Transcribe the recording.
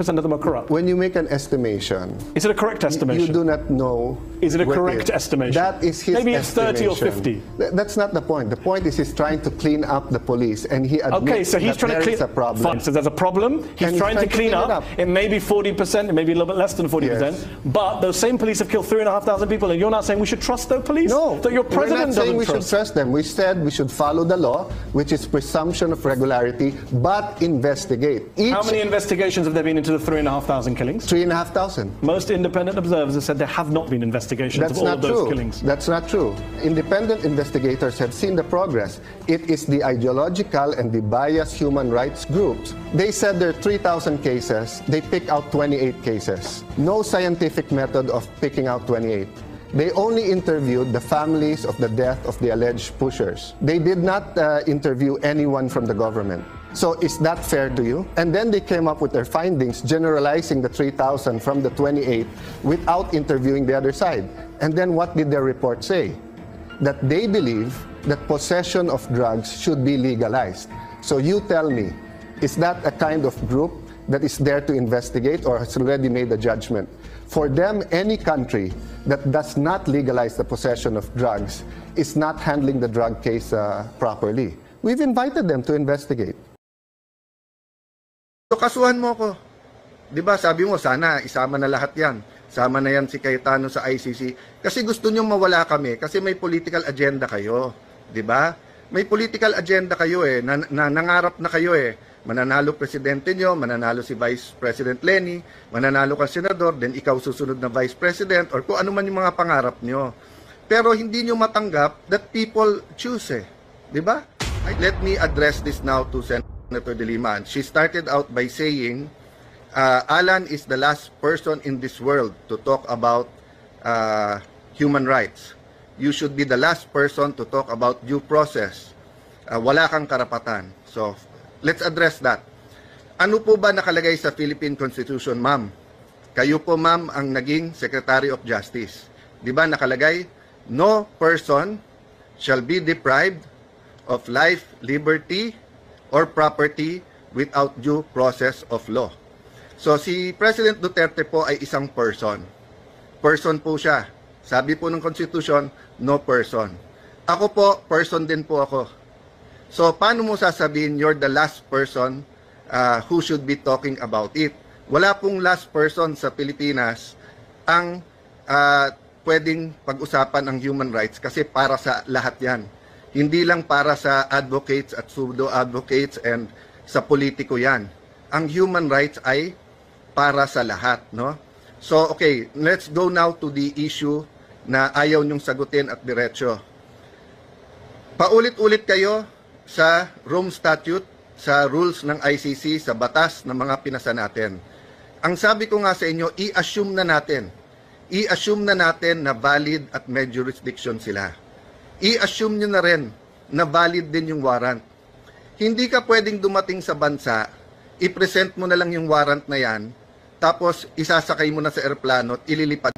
of them are corrupt. When you make an estimation, Is it a correct estimation? you do not know. Is it a what correct estimation? That is his Maybe it's 30 or estimation. 50. That's not the point. The point is he's trying to clean up the police, and he admits Okay, so he's that trying to there clean. is a problem. Fine, so there's a problem. He's trying to clean up. It may be 40%, it may be a little bit less than 40%. Yes. But those same police have killed 3,500 people, and you're not saying we should trust those police? No, That your we're president not saying doesn't we should trust them. We said we should follow the law, which is presumption of regularity, but investigate. How many investigations have there been into the 3,500 killings? 3,500. Most independent observers have said there have not been investigations That's of all not those true. killings. That's not true. Independent investigators have seen the progress. It is the ideological and the biased human rights groups. They said there are 3,000 cases. They pick out 28 cases. No scientific method of picking out 28. They only interviewed the families of the death of the alleged pushers. They did not interview anyone from the government. So is that fair to you? And then they came up with their findings, generalizing the 3,000 from the 28 without interviewing the other side. And then what did their report say? That they believe that possession of drugs should be legalized. So you tell me, is that a kind of group that is there to investigate or has already made a judgment? For them, any country that does not legalize the possession of drugs is not handling the drug case properly. We've invited them to investigate. So kasuhan mo ko. 'Di ba? Sabi mo sana isama na lahat 'yan. Sama na 'yan si Cayetano sa ICC kasi gusto niyo mawala kami kasi may political agenda kayo, 'di ba? May political agenda kayo nangarap na kayo Mananalo presidente niyo, mananalo si Vice President Lenny, mananalo ka senador, then ikaw susunod na Vice President or kung ano man yung mga pangarap niyo. Pero hindi niyo matanggap that people choose 'di ba? Let me address this now to Senator De Lima. She started out by saying Alan is the last person in this world to talk about human rights. You should be the last person to talk about due process. Wala kang karapatan. So, let's address that. Ano po ba nakalagay sa Philippine Constitution, ma'am? Kayo po, ma'am, ang naging Secretary of Justice. Di ba nakalagay, no person shall be deprived of life, liberty, or property without due process of law. So si President Duterte po ay isang person. Person po siya. Sabi po ng Constitution, no person. Ako po, person din po ako. So paano mo sasabihin you're the last person who should be talking about it? Wala pong last person sa Pilipinas ang pwedeng pag-usapan ang human rights kasi para sa lahat yan. Hindi lang para sa advocates at pseudo-advocates and sa politiko yan. Ang human rights ay para sa lahat, no? So, okay, let's go now to the issue na ayaw nyong sagutin at diretso. Paulit-ulit kayo sa Rome Statute, sa rules ng ICC, sa batas ng mga pinasa natin. Ang sabi ko nga sa inyo, i-assume na natin na valid at may jurisdiction sila. I-assume nyo na rin na valid din yung warrant. Hindi ka pwedeng dumating sa bansa, i-present mo na lang yung warrant na yan, tapos isasakay mo na sa eroplano at ililipad